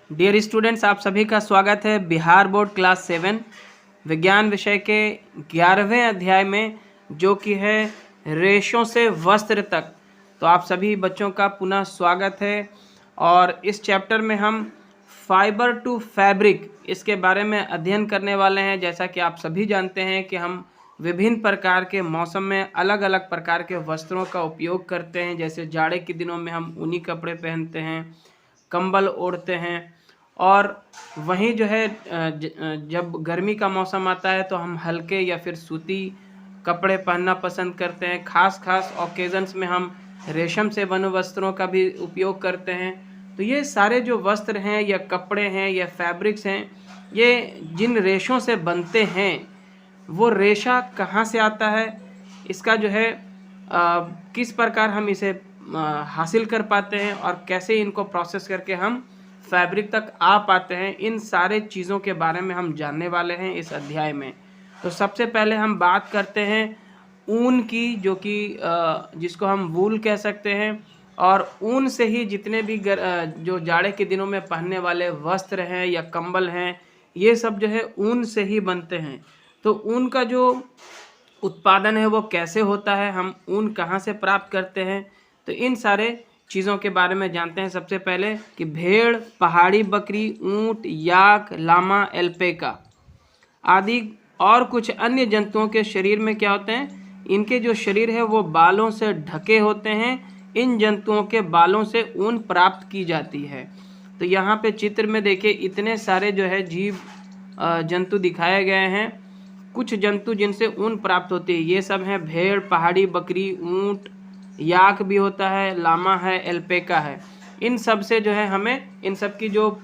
Dear students, आप सभी का स्वागत है बिहार बोर्ड क्लास 7 विज्ञान विषय के 11वें अध्याय में, जो कि है रेशों से वस्त्र तक। तो आप सभी बच्चों का पुनः स्वागत है। और इस चैप्टर में हम फाइबर टू फैब्रिक इसके बारे में अध्ययन करने वाले हैं। जैसा कि आप सभी जानते हैं कि हम विभिन्न प्रकार के मौसम में अलग अलग प्रकार के वस्त्रों का उपयोग करते हैं। जैसे जाड़े के दिनों में हम ऊनी कपड़े पहनते हैं, कंबल ओढ़ते हैं, और वहीं जो है जब गर्मी का मौसम आता है तो हम हल्के या फिर सूती कपड़े पहनना पसंद करते हैं। खास ओकेजन्स में हम रेशम से बने वस्त्रों का भी उपयोग करते हैं। तो ये सारे जो वस्त्र हैं या कपड़े हैं या फैब्रिक्स हैं, ये जिन रेशों से बनते हैं, वो रेशा कहाँ से आता है, इसका जो है किस प्रकार हम इसे हासिल कर पाते हैं और कैसे इनको प्रोसेस करके हम फैब्रिक तक आ पाते हैं, इन सारे चीज़ों के बारे में हम जानने वाले हैं इस अध्याय में। तो सबसे पहले हम बात करते हैं ऊन की, जो कि जिसको हम वूल कह सकते हैं। और ऊन से ही जितने भी जो जाड़े के दिनों में पहनने वाले वस्त्र हैं या कंबल हैं, ये सब जो है ऊन से ही बनते हैं। तो ऊन का जो उत्पादन है वो कैसे होता है, हम ऊन कहाँ से प्राप्त करते हैं, तो इन सारे चीज़ों के बारे में जानते हैं। सबसे पहले कि भेड़, पहाड़ी बकरी, ऊंट, याक, लामा, एल्पेका आदि और कुछ अन्य जंतुओं के शरीर में क्या होते हैं, इनके जो शरीर है वो बालों से ढके होते हैं। इन जंतुओं के बालों से ऊन प्राप्त की जाती है। तो यहाँ पे चित्र में देखिए इतने सारे जो है जीव जंतु दिखाए गए हैं। कुछ जंतु जिनसे ऊन प्राप्त होती है, ये सब हैं भेड़, पहाड़ी बकरी, ऊंट, याक भी होता है, लामा है, एल्पेका है। इन सब से जो है हमें, इन सब की जो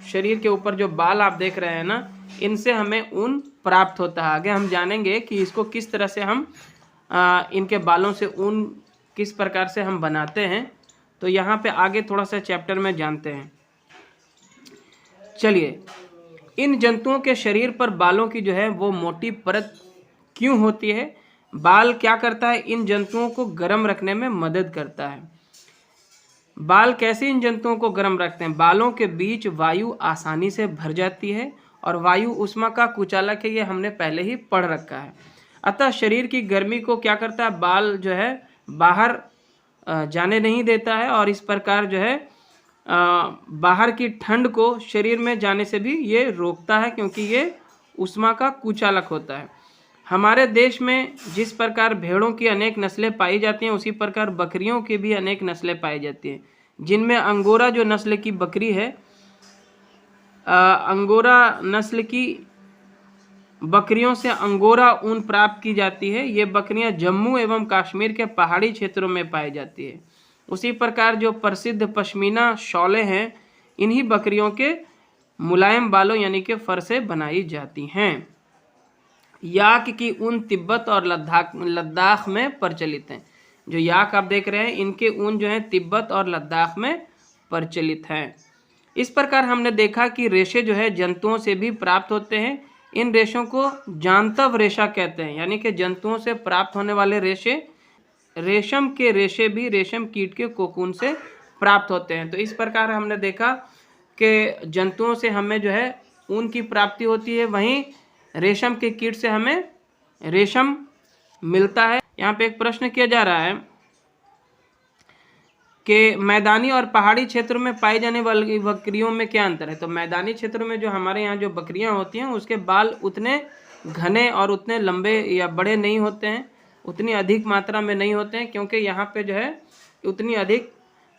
शरीर के ऊपर जो बाल आप देख रहे हैं ना, इनसे हमें ऊन प्राप्त होता है। आगे हम जानेंगे कि इसको किस तरह से हम इनके बालों से ऊन किस प्रकार से हम बनाते हैं। तो यहाँ पे आगे थोड़ा सा चैप्टर में जानते हैं। चलिए, इन जंतुओं के शरीर पर बालों की जो है वो मोटी परत क्यों होती है? बाल क्या करता है, इन जंतुओं को गर्म रखने में मदद करता है। बाल कैसे इन जंतुओं को गर्म रखते हैं? बालों के बीच वायु आसानी से भर जाती है और वायु ऊष्मा का कुचालक है, ये हमने पहले ही पढ़ रखा है। अतः शरीर की गर्मी को क्या करता है, बाल जो है बाहर जाने नहीं देता है, और इस प्रकार जो है बाहर की ठंड को शरीर में जाने से भी ये रोकता है, क्योंकि ये ऊष्मा का कुचालक होता है। हमारे देश में जिस प्रकार भेड़ों की अनेक नस्लें पाई जाती हैं, उसी प्रकार बकरियों की भी अनेक नस्लें पाई जाती हैं, जिनमें अंगोरा जो नस्ल की बकरी है, अंगोरा नस्ल की बकरियों से अंगोरा ऊन प्राप्त की जाती है। ये बकरियां जम्मू एवं कश्मीर के पहाड़ी क्षेत्रों में पाई जाती है। उसी प्रकार जो प्रसिद्ध पश्मीना शॉलें हैं, इन्हीं बकरियों के मुलायम बालों यानी कि फर से बनाई जाती हैं। याक की ऊन तिब्बत और लद्दाख में प्रचलित हैं। जो याक आप देख रहे हैं, इनके ऊन जो है तिब्बत और लद्दाख में प्रचलित हैं। इस प्रकार हमने देखा कि रेशे जो है जंतुओं से भी प्राप्त होते हैं। इन रेशों को जांतव रेशा कहते हैं, यानी कि जंतुओं से प्राप्त होने वाले रेशे, रेशम के रेशे भी रेशम कीट के कोकून से प्राप्त होते हैं। तो इस प्रकार हमने देखा कि जंतुओं से हमें जो है ऊन की प्राप्ति होती है, वहीं रेशम के कीट से हमें रेशम मिलता है। यहाँ पे एक प्रश्न किया जा रहा है कि मैदानी और पहाड़ी क्षेत्रों में पाई जाने वाली बकरियों में क्या अंतर है? तो मैदानी क्षेत्रों में जो हमारे यहाँ जो बकरियाँ होती हैं, उसके बाल उतने घने और उतने लंबे या बड़े नहीं होते हैं, उतनी अधिक मात्रा में नहीं होते हैं, क्योंकि यहाँ पे जो है उतनी अधिक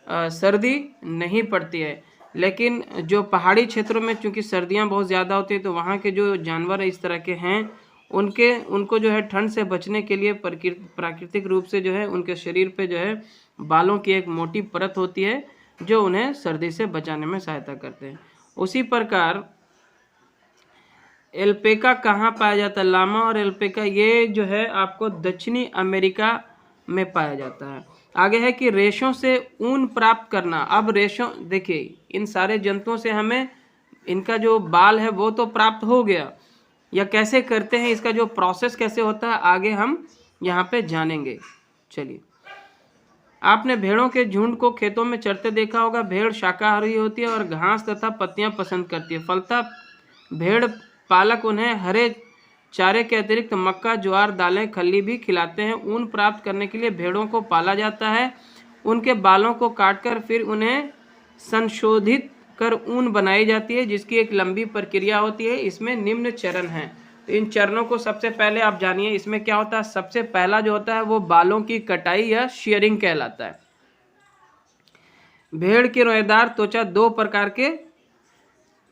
सर्दी नहीं पड़ती है। लेकिन जो पहाड़ी क्षेत्रों में चूँकि सर्दियाँ बहुत ज़्यादा होती है, तो वहाँ के जो जानवर इस तरह के हैं, उनको जो है ठंड से बचने के लिए प्राकृतिक रूप से जो है उनके शरीर पे जो है बालों की एक मोटी परत होती है, जो उन्हें सर्दी से बचाने में सहायता करते हैं। उसी प्रकार एल्पेका कहाँ पाया जाता है? लामा और एल्पेका ये जो है आपको दक्षिणी अमेरिका में पाया जाता है। आगे है कि रेशों से ऊन प्राप्त करना। अब रेशों, देखिए इन सारे जंतुओं से हमें इनका जो बाल है वो तो प्राप्त हो गया, या कैसे करते हैं, इसका जो प्रोसेस कैसे होता है, आगे हम यहाँ पे जानेंगे। चलिए, आपने भेड़ों के झुंड को खेतों में चरते देखा होगा। भेड़ शाकाहारी होती है और घास तथा पत्तियां पसंद करती है। फलतः भेड़ पालक उन्हें हरे चारे के अतिरिक्त मक्का, ज्वार, दालें, खल्ली भी खिलाते हैं। ऊन प्राप्त करने के लिए भेड़ों को पाला जाता है। उनके बालों को काटकर फिर उन्हें संशोधित कर ऊन बनाई जाती है, जिसकी एक लंबी प्रक्रिया होती है। इसमें निम्न चरण हैं। तो इन चरणों को सबसे पहले आप जानिए। इसमें क्या होता है? सबसे पहला जो होता है वो बालों की कटाई या शेयरिंग कहलाता है। भेड़ की रोएदार त्वचा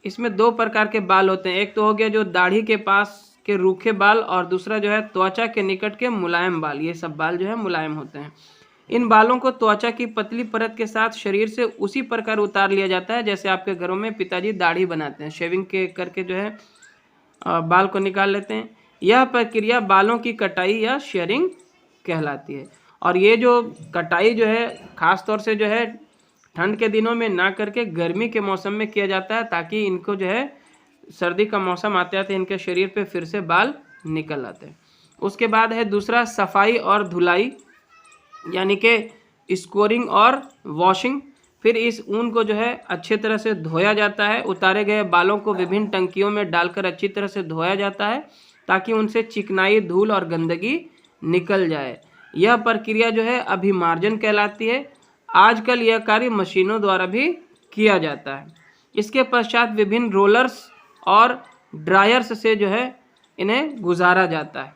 इसमें दो प्रकार के बाल होते हैं। एक तो हो गया जो दाढ़ी के पास के रूखे बाल, और दूसरा जो है त्वचा के निकट के मुलायम बाल। ये सब बाल जो है मुलायम होते हैं। इन बालों को त्वचा की पतली परत के साथ शरीर से उसी प्रकार उतार लिया जाता है जैसे आपके घरों में पिताजी दाढ़ी बनाते हैं, शेविंग के करके जो है बाल को निकाल लेते हैं। यह प्रक्रिया बालों की कटाई या शेयरिंग कहलाती है। और ये जो कटाई जो है खास तौर से जो है ठंड के दिनों में ना करके गर्मी के मौसम में किया जाता है, ताकि इनको जो है सर्दी का मौसम आते आते इनके शरीर पे फिर से बाल निकल आते हैं। उसके बाद है दूसरा सफाई और धुलाई, यानी कि स्कोरिंग और वॉशिंग। फिर इस ऊन को जो है अच्छे तरह से धोया जाता है। उतारे गए बालों को विभिन्न टंकियों में डालकर अच्छी तरह से धोया जाता है ताकि उनसे चिकनाई, धूल और गंदगी निकल जाए। यह प्रक्रिया जो है अभिमार्जन कहलाती है। आजकल यह कार्य मशीनों द्वारा भी किया जाता है। इसके पश्चात विभिन्न रोलर्स और ड्रायर्स से जो है इन्हें गुजारा जाता है।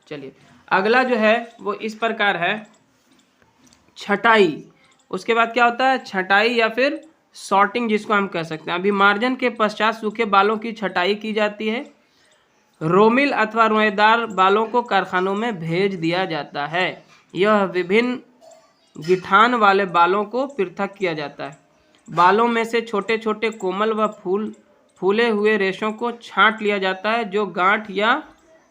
चलिए अगला जो है वो इस प्रकार है छटाई। उसके बाद क्या होता है? छटाई या फिर सॉर्टिंग, जिसको हम कह सकते हैं। अभिमार्जन के पश्चात सूखे बालों की छटाई की जाती है। रोमिल अथवा रोएदार बालों को कारखानों में भेज दिया जाता है। यह विभिन्न गिठान वाले बालों को पृथक किया जाता है। बालों में से छोटे छोटे कोमल व फूले हुए रेशों को छांट लिया जाता है, जो गांठ या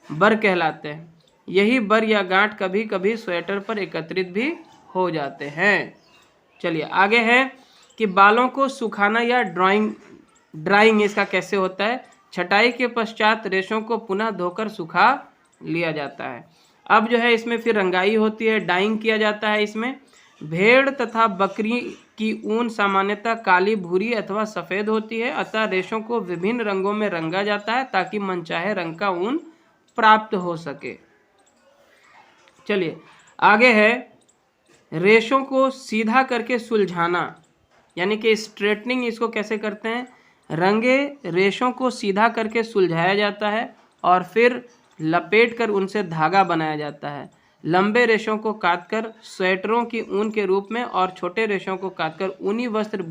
बर कहलाते हैं। यही बर या गांठ कभी कभी स्वेटर पर एकत्रित भी हो जाते हैं। चलिए आगे है कि बालों को सुखाना या ड्राइंग इसका कैसे होता है। छटाई के पश्चात रेशों को पुनः धोकर सुखा लिया जाता है। अब जो है इसमें फिर रंगाई होती है, डाइंग किया जाता है। इसमें भेड़ तथा बकरी की ऊन सामान्यतः काली, भूरी अथवा सफ़ेद होती है, अतः रेशों को विभिन्न रंगों में रंगा जाता है ताकि मनचाहे रंग का ऊन प्राप्त हो सके। चलिए आगे है रेशों को सीधा करके सुलझाना, यानी कि स्ट्रेटनिंग इसको कैसे करते हैं। रंगे रेशों को सीधा करके सुलझाया जाता है और फिर लपेटकर उनसे धागा बनाया जाता है। लंबे रेशों को काटकर स्वेटरों की ऊन के रूप में और छोटे रेशों को काटकर ऊनी वस्त्र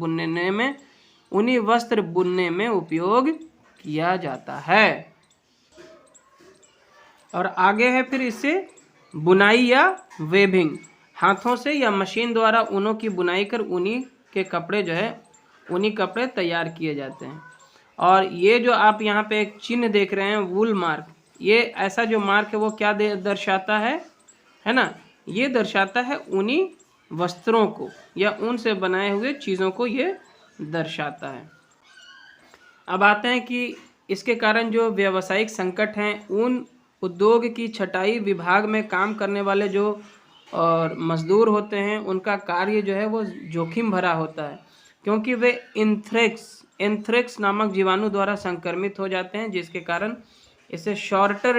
बुनने में उपयोग किया जाता है। और आगे है फिर इससे बुनाई या वेबिंग। हाथों से या मशीन द्वारा ऊनों की बुनाई कर ऊनी कपड़े तैयार किए जाते हैं। और ये जो आप यहाँ पे एक चिन्ह देख रहे हैं वूल मार्क, ये ऐसा जो मार्क है वो क्या दर्शाता है ना, ये दर्शाता है ऊनी वस्त्रों को या ऊन से बनाए हुए चीज़ों को ये दर्शाता है। अब आते हैं कि इसके कारण जो व्यावसायिक संकट हैं, ऊन उद्योग की छटाई विभाग में काम करने वाले जो और मजदूर होते हैं, उनका कार्य जो है वो जोखिम भरा होता है, क्योंकि वे एंथ्रेक्स नामक जीवाणु द्वारा संक्रमित हो जाते हैं, जिसके कारण इसे सॉर्टर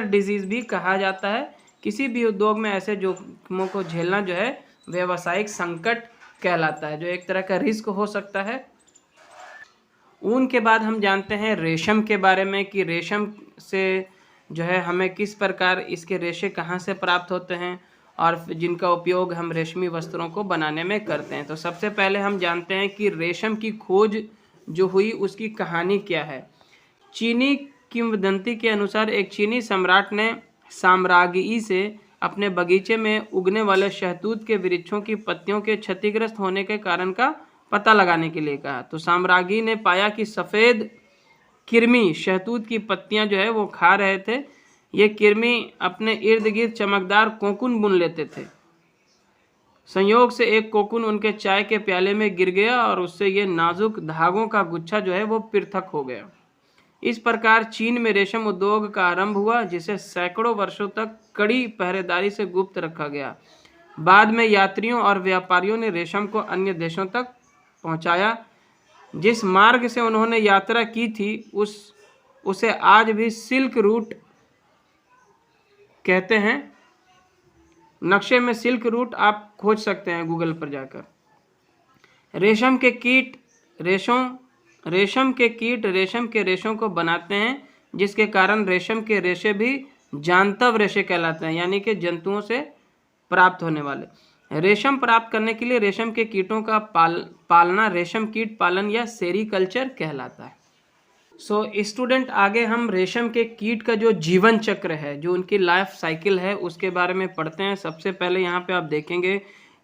डिजीज़ भी कहा जाता है। किसी भी उद्योग में ऐसे जोखिमों को झेलना जो है व्यावसायिक संकट कहलाता है, जो एक तरह का रिस्क हो सकता है। ऊन के बाद हम जानते हैं रेशम के बारे में कि रेशम से जो है हमें किस प्रकार इसके रेशे कहाँ से प्राप्त होते हैं और जिनका उपयोग हम रेशमी वस्त्रों को बनाने में करते हैं। तो सबसे पहले हम जानते हैं कि रेशम की खोज जो हुई उसकी कहानी क्या है। चीनी किंवदंती के अनुसार एक चीनी सम्राट ने साम्राज्ञी से अपने बगीचे में उगने वाले शहतूत के वृक्षों की पत्तियों के क्षतिग्रस्त होने के कारण का पता लगाने के लिए कहा। तो साम्राज्ञी ने पाया कि सफ़ेद कृमि शहतूत की पत्तियां जो है वो खा रहे थे। ये कृमि अपने इर्द गिर्द चमकदार कोकून बुन लेते थे। संयोग से एक कोकून उनके चाय के प्याले में गिर गया और उससे ये नाजुक धागों का गुच्छा जो है वो पृथक हो गया। इस प्रकार चीन में रेशम उद्योग का आरंभ हुआ, जिसे सैकड़ों वर्षों तक कड़ी पहरेदारी से गुप्त रखा गया। बाद में यात्रियों और व्यापारियों ने रेशम को अन्य देशों तक पहुंचाया। जिस मार्ग से उन्होंने यात्रा की थी उसे आज भी सिल्क रूट कहते हैं। नक्शे में सिल्क रूट आप खोज सकते हैं गूगल पर जाकर। रेशम के कीट रेशम के रेशों को बनाते हैं, जिसके कारण रेशम के रेशे भी जांतव रेशे कहलाते हैं, यानी कि जंतुओं से प्राप्त होने वाले। रेशम प्राप्त करने के लिए रेशम के कीटों का पालना रेशम कीट पालन या सेरीकल्चर कहलाता है। सो स्टूडेंट, आगे हम रेशम के कीट का जो जीवन चक्र है, जो उनकी लाइफ साइकिल है, उसके बारे में पढ़ते हैं। सबसे पहले यहाँ पे आप देखेंगे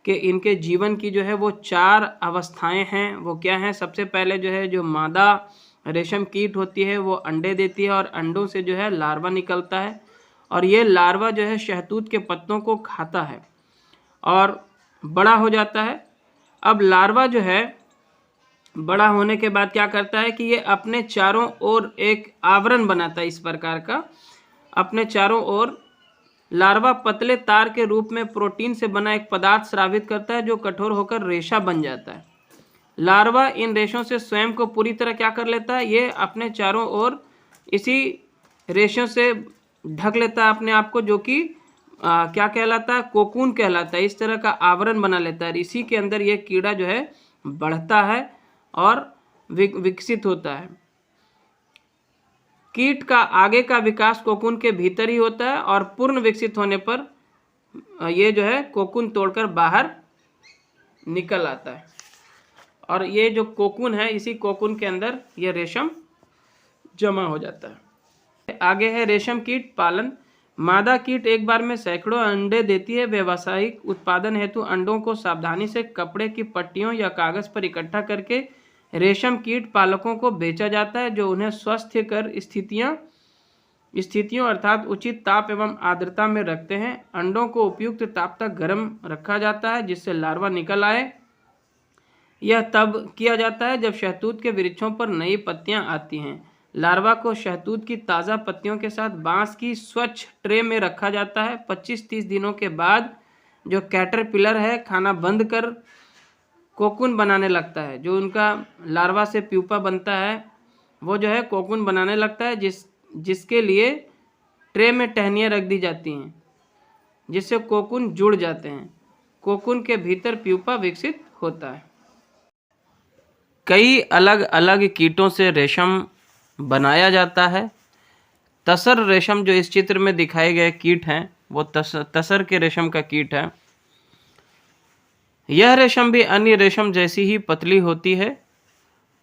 कि इनके जीवन की जो है वो 4 अवस्थाएं हैं। वो क्या हैं? सबसे पहले जो है जो मादा रेशम कीट होती है वो अंडे देती है और अंडों से जो है लार्वा निकलता है, और ये लार्वा जो है शहतूत के पत्तों को खाता है और बड़ा हो जाता है। अब लार्वा जो है बड़ा होने के बाद क्या करता है कि ये अपने चारों ओर एक आवरण बनाता है। इस प्रकार का अपने चारों ओर लार्वा पतले तार के रूप में प्रोटीन से बना एक पदार्थ स्रावित करता है, जो कठोर होकर रेशा बन जाता है। लार्वा इन रेशों से स्वयं को पूरी तरह क्या कर लेता है? ये अपने चारों ओर इसी रेशों से ढक लेता है अपने आप को, जो कि क्या कहलाता है? कोकून कहलाता है। इस तरह का आवरण बना लेता है। इसी के अंदर ये कीड़ा जो है बढ़ता है और विकसित होता है। कीट का आगे का विकास कोकून के भीतर ही होता है और पूर्ण विकसित होने पर ये जो है कोकून तोड़कर बाहर निकल आता है, और ये जो कोकून है, इसी कोकून के अंदर ये रेशम जमा हो जाता है। आगे है रेशम कीट पालन। मादा कीट एक बार में सैकड़ों अंडे देती है। व्यावसायिक उत्पादन हेतु अंडों को सावधानी से कपड़े की पट्टियों या कागज पर इकट्ठा करके रेशम कीट पालकों को बेचा जाता है, जो उन्हें स्वस्थकर स्थितियों अर्थात उचित ताप एवं आर्द्रता में रखते हैं। अंडों को उपयुक्त ताप तक गर्म रखा जाता है जिससे लार्वा निकल आए। यह तब किया जाता है जब शहतूत के वृक्षों पर नई पत्तियां आती हैं। लार्वा को शहतूत की ताज़ा पत्तियों के साथ बांस की स्वच्छ ट्रे में रखा जाता है। 25-30 दिनों के बाद जो कैटरपिलर है खाना बंद कर कोकून बनाने लगता है। जो उनका लार्वा से प्यूपा बनता है वो जो है कोकून बनाने लगता है, जिसके लिए ट्रे में टहनियाँ रख दी जाती हैं, जिससे कोकून जुड़ जाते हैं। कोकून के भीतर प्यूपा विकसित होता है। कई अलग अलग कीटों से रेशम बनाया जाता है। तसर रेशम, जो इस चित्र में दिखाए गए कीट हैं, वो तसर के रेशम का कीट है। यह रेशम भी अन्य रेशम जैसी ही पतली होती है,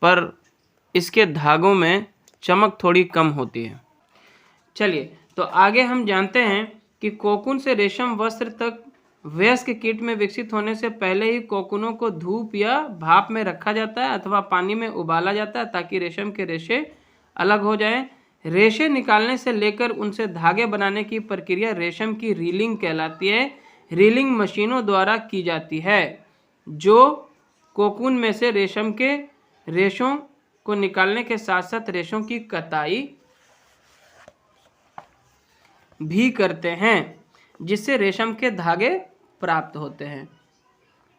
पर इसके धागों में चमक थोड़ी कम होती है। चलिए, तो आगे हम जानते हैं कि कोकून से रेशम वस्त्र तक वयस्क कीट में विकसित होने से पहले ही कोकूनों को धूप या भाप में रखा जाता है अथवा पानी में उबाला जाता है, ताकि रेशम के रेशे अलग हो जाएं। रेशे निकालने से लेकर उनसे धागे बनाने की प्रक्रिया रेशम की रीलिंग कहलाती है। रीलिंग मशीनों द्वारा की जाती है, जो कोकून में से रेशम के रेशों को निकालने के साथ साथ रेशों की कताई भी करते हैं, जिससे रेशम के धागे प्राप्त होते हैं।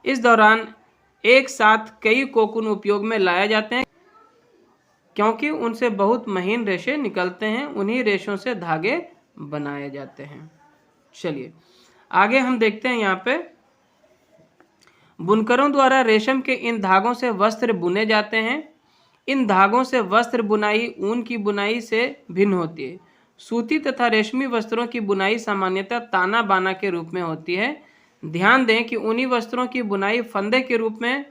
इस दौरान एक साथ कई कोकून उपयोग में लाए जाते हैं, क्योंकि उनसे बहुत महीन रेशे निकलते हैं। उन्हीं रेशों से धागे बनाए जाते हैं। चलिए आगे हम देखते हैं। यहाँ पे बुनकरों द्वारा रेशम के इन धागों से वस्त्र बुने जाते हैं। इन धागों से वस्त्र बुनाई ऊन की बुनाई से भिन्न होती है। सूती तथा रेशमी वस्त्रों की बुनाई सामान्यतः ताना बाना के रूप में होती है। ध्यान दें कि ऊनी वस्त्रों की बुनाई फंदे के रूप में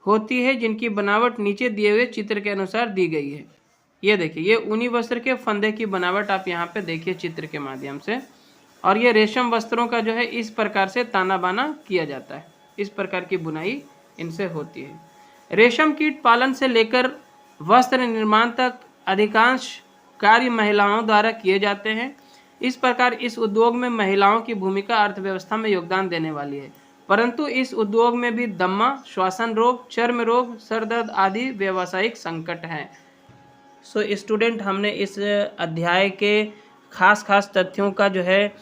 होती है, जिनकी बनावट नीचे दिए हुए चित्र के अनुसार दी गई है। ये देखिए, ये ऊनी वस्त्र के फंदे की बनावट आप यहाँ पे देखिए चित्र के माध्यम से। और ये रेशम वस्त्रों का जो है इस प्रकार से ताना बाना किया जाता है। इस प्रकार की बुनाई इनसे होती है। रेशम कीट पालन से लेकर वस्त्र निर्माण तक अधिकांश कार्य महिलाओं द्वारा किए जाते हैं। इस प्रकार इस उद्योग में महिलाओं की भूमिका अर्थव्यवस्था में योगदान देने वाली है, परंतु इस उद्योग में भी दम्मा, श्वसन रोग, चर्म रोग, सर दर्द आदि व्यावसायिक संकट हैं। सो स्टूडेंट, हमने इस अध्याय के खास तथ्यों का जो है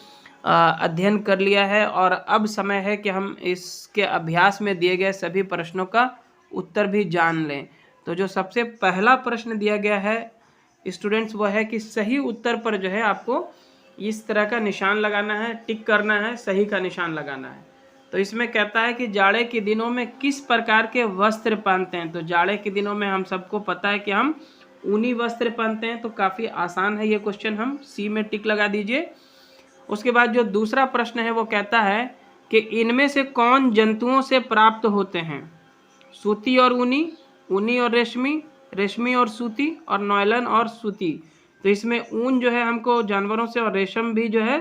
अध्ययन कर लिया है और अब समय है कि हम इसके अभ्यास में दिए गए सभी प्रश्नों का उत्तर भी जान लें। तो जो सबसे पहला प्रश्न दिया गया है स्टूडेंट्स वो है कि सही उत्तर पर जो है आपको इस तरह का निशान लगाना है, टिक करना है, सही का निशान लगाना है। तो इसमें कहता है कि जाड़े के दिनों में किस प्रकार के वस्त्र पहनते हैं। तो जाड़े के दिनों में हम सबको पता है कि हम ऊनी वस्त्र पहनते हैं, तो काफ़ी आसान है ये क्वेश्चन, हम सी में टिक लगा दीजिए। उसके बाद जो दूसरा प्रश्न है वो कहता है कि इनमें से कौन जंतुओं से प्राप्त होते हैं। सूती और ऊनी, ऊनी और रेशमी, रेशमी और सूती, और नॉयलन और सूती। तो इसमें ऊन जो है हमको जानवरों से और रेशम भी जो है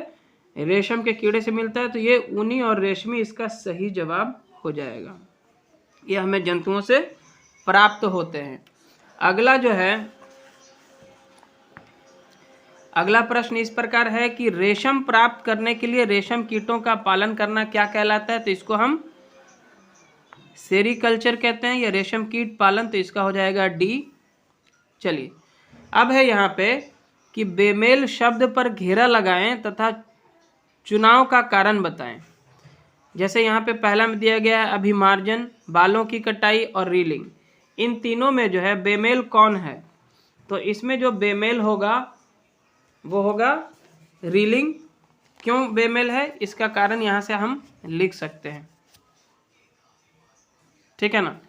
रेशम के कीड़े से मिलता है, तो ये ऊनी और रेशमी इसका सही जवाब हो जाएगा। ये हमें जंतुओं से प्राप्त होते हैं। अगला जो है, अगला प्रश्न इस प्रकार है कि रेशम प्राप्त करने के लिए रेशम कीटों का पालन करना क्या कहलाता है। तो इसको हम सेरीकल्चर कहते हैं या रेशम कीट पालन, तो इसका हो जाएगा डी। चलिए अब है यहाँ पे कि बेमेल शब्द पर घेरा लगाएं तथा चुनाव का कारण बताएं। जैसे यहाँ पे पहला में दिया गया है अभिमार्जन, बालों की कटाई और रीलिंग। इन तीनों में जो है बेमेल कौन है। तो इसमें जो बेमेल होगा वो होगा रीलिंग। क्यों बेमेल है इसका कारण यहाँ से हम लिख सकते हैं, ठीक है ना।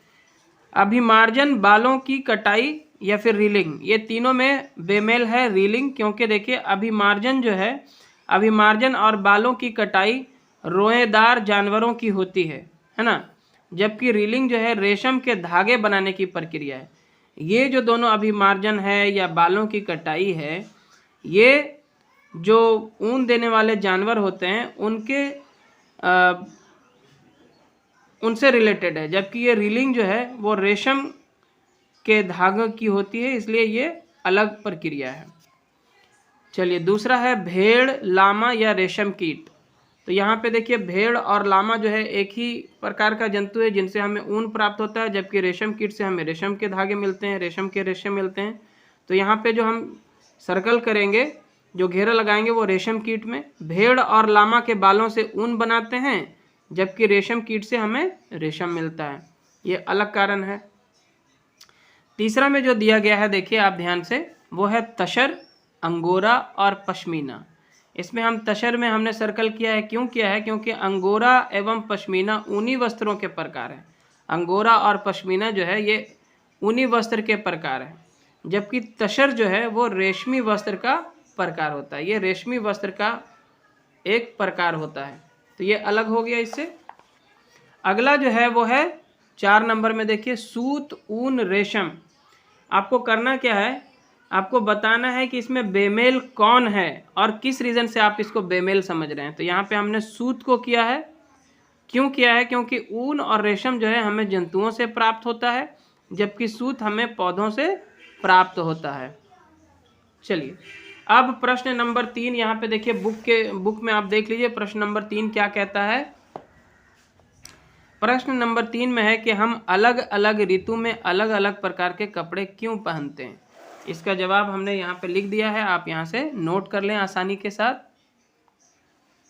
अभिमार्जन, बालों की कटाई या फिर रीलिंग, ये तीनों में बेमेल है रीलिंग। क्योंकि देखिए अभिमार्जन जो है, अभिमार्जन और बालों की कटाई रोएदार जानवरों की होती है ना, जबकि रीलिंग जो है रेशम के धागे बनाने की प्रक्रिया है। ये जो दोनों अभिमार्जन है या बालों की कटाई है, ये जो ऊन देने वाले जानवर होते हैं उनसे रिलेटेड है, जबकि ये रीलिंग जो है वो रेशम के धागे की होती है, इसलिए ये अलग प्रक्रिया है। चलिए दूसरा है भेड़, लामा या रेशम कीट। तो यहाँ पे देखिए भेड़ और लामा जो है एक ही प्रकार का जंतु है जिनसे हमें ऊन प्राप्त होता है, जबकि रेशम कीट से हमें रेशम के धागे मिलते हैं, रेशम के रेशे मिलते हैं। तो यहाँ पे जो हम सर्कल करेंगे, जो घेरा लगाएंगे वो रेशम कीट में। भेड़ और लामा के बालों से ऊन बनाते हैं, जबकि रेशम कीट से हमें रेशम मिलता है, ये अलग कारण है। तीसरा में जो दिया गया है देखिए आप ध्यान से, वो है तसर, अंगोरा और पश्मीना। इसमें हम तसर में हमने सर्कल किया है, क्यों किया है, क्योंकि अंगोरा एवं पश्मीना ऊनी वस्त्रों के प्रकार हैं। अंगोरा और पश्मीना जो है ये ऊनी वस्त्र के प्रकार है, जबकि तसर जो है वो रेशमी वस्त्र का प्रकार होता है, ये रेशमी वस्त्र का एक प्रकार होता है, तो ये अलग हो गया इससे। अगला जो है वो है 4 नंबर में देखिए सूत, ऊन, रेशम। आपको करना क्या है, आपको बताना है कि इसमें बेमेल कौन है और किस रीज़न से आप इसको बेमेल समझ रहे हैं। तो यहाँ पे हमने सूत को किया है, क्यों किया है, क्योंकि ऊन और रेशम जो है हमें जंतुओं से प्राप्त होता है, जबकि सूत हमें पौधों से प्राप्त होता है। चलिए अब प्रश्न नंबर 3 यहाँ पे देखिए बुक में आप देख लीजिए प्रश्न नंबर 3 क्या कहता है। प्रश्न नंबर 3 में है कि हम अलग अलग ऋतु में अलग अलग प्रकार के कपड़े क्यों पहनते हैं। इसका जवाब हमने यहाँ पे लिख दिया है, आप यहाँ से नोट कर लें आसानी के साथ,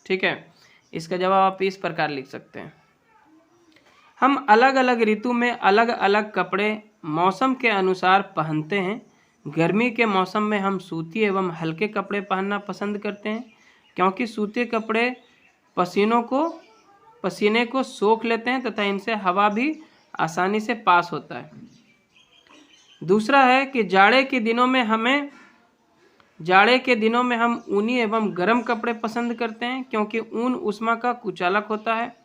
ठीक है। इसका जवाब आप इस प्रकार लिख सकते हैं, हम अलग अलग ऋतु में अलग अलग कपड़े मौसम के अनुसार पहनते हैं। गर्मी के मौसम में हम सूती एवं हल्के कपड़े पहनना पसंद करते हैं, क्योंकि सूती कपड़े पसीने को सोख लेते हैं तथा इनसे हवा भी आसानी से पास होता है। दूसरा है कि जाड़े के दिनों में हम ऊनी एवं गर्म कपड़े पसंद करते हैं, क्योंकि ऊन ऊष्मा का कुचालक होता है,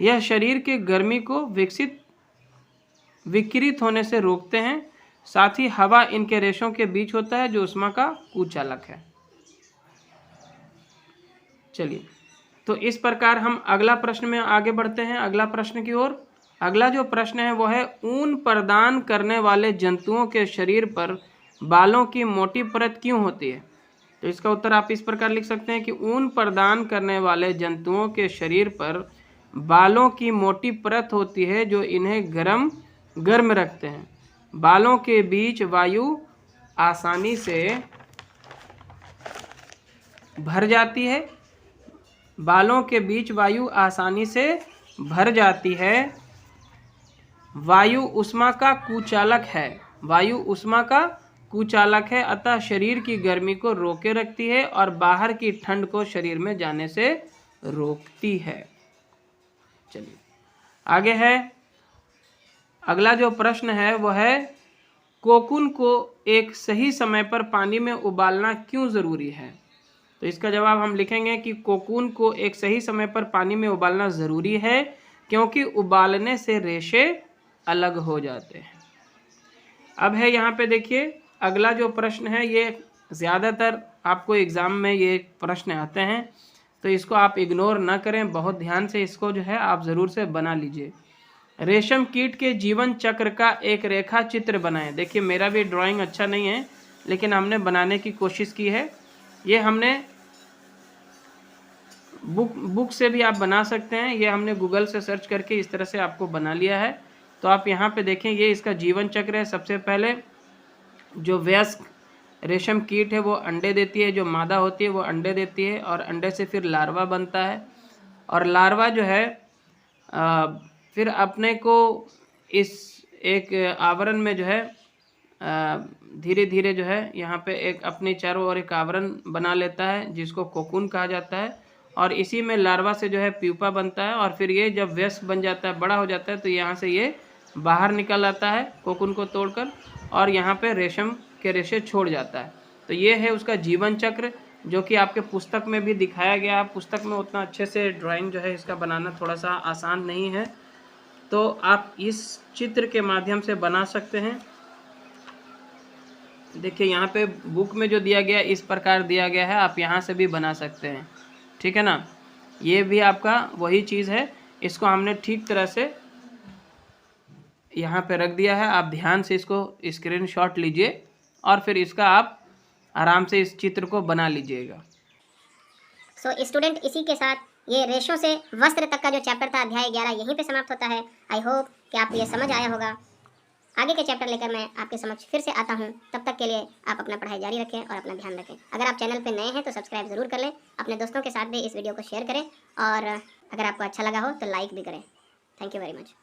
यह शरीर के गर्मी को विकिरित होने से रोकते हैं, साथ ही हवा इनके रेशों के बीच होता है जो ऊष्मा का कुचालक है। चलिए तो इस प्रकार हम अगला प्रश्न में आगे बढ़ते हैं, अगला प्रश्न की ओर। अगला जो प्रश्न है वो है ऊन प्रदान करने वाले जंतुओं के शरीर पर बालों की मोटी परत क्यों होती है। तो इसका उत्तर आप इस प्रकार लिख सकते हैं कि ऊन प्रदान करने वाले जंतुओं के शरीर पर बालों की मोटी परत होती है जो इन्हें गर्म रखते हैं। बालों के बीच वायु आसानी से भर जाती है, बालों के बीच वायु आसानी से भर जाती है, वायु ऊष्मा का कुचालक है, वायु ऊष्मा का कुचालक है, अतः शरीर की गर्मी को रोके रखती है और बाहर की ठंड को शरीर में जाने से रोकती है। चलिए आगे है, अगला जो प्रश्न है वो है, कोकून को एक सही समय पर पानी में उबालना क्यों ज़रूरी है? तो इसका जवाब हम लिखेंगे कि कोकून को एक सही समय पर पानी में उबालना ज़रूरी है क्योंकि उबालने से रेशे अलग हो जाते हैं। अब है यहाँ पे देखिए, अगला जो प्रश्न है ये ज़्यादातर आपको एग्ज़ाम में ये प्रश्न आते हैं, तो इसको आप इग्नोर ना करें, बहुत ध्यान से इसको जो है आप ज़रूर से बना लीजिए। रेशम कीट के जीवन चक्र का एक रेखा चित्र बनाएं। देखिए मेरा भी ड्राइंग अच्छा नहीं है लेकिन हमने बनाने की कोशिश की है। ये हमने बुक से भी आप बना सकते हैं, ये हमने गूगल से सर्च करके इस तरह से आपको बना लिया है। तो आप यहाँ पे देखें, ये इसका जीवन चक्र है। सबसे पहले जो वयस्क रेशम कीट है वो अंडे देती है, जो मादा होती है वो अंडे देती है और अंडे से फिर लार्वा बनता है और लार्वा जो है फिर अपने को इस एक आवरण में जो है धीरे धीरे जो है यहाँ पे एक अपने चारों ओर एक आवरण बना लेता है जिसको कोकून कहा जाता है और इसी में लार्वा से जो है प्यूपा बनता है और फिर ये जब वयस्क बन जाता है, बड़ा हो जाता है, तो यहाँ से ये बाहर निकल आता है कोकून को तोड़कर और यहाँ पे रेशम के रेशे छोड़ जाता है। तो ये है उसका जीवन चक्र जो कि आपके पुस्तक में भी दिखाया गया। पुस्तक में उतना अच्छे से ड्राइंग जो है इसका बनाना थोड़ा सा आसान नहीं है, तो आप इस चित्र के माध्यम से बना सकते हैं। देखिए यहाँ पे बुक में जो दिया गया इस प्रकार दिया गया है, आप यहाँ से भी बना सकते हैं, ठीक है ना। ये भी आपका वही चीज़ है, इसको हमने ठीक तरह से यहाँ पे रख दिया है। आप ध्यान से इसको स्क्रीनशॉट लीजिए और फिर इसका आप आराम से इस चित्र को बना लीजिएगा। सो स्टूडेंट, इसी के साथ ये रेशों से वस्त्र तक का जो चैप्टर था अध्याय 11 यहीं पे समाप्त होता है। आई होप कि आपको ये समझ आया होगा। आगे के चैप्टर लेकर मैं आपके समक्ष फिर से आता हूँ। तब तक के लिए आप अपना पढ़ाई जारी रखें और अपना ध्यान रखें। अगर आप चैनल पे नए हैं तो सब्सक्राइब ज़रूर कर लें, अपने दोस्तों के साथ भी इस वीडियो को शेयर करें और अगर आपको अच्छा लगा हो तो लाइक भी करें। Thank you very much.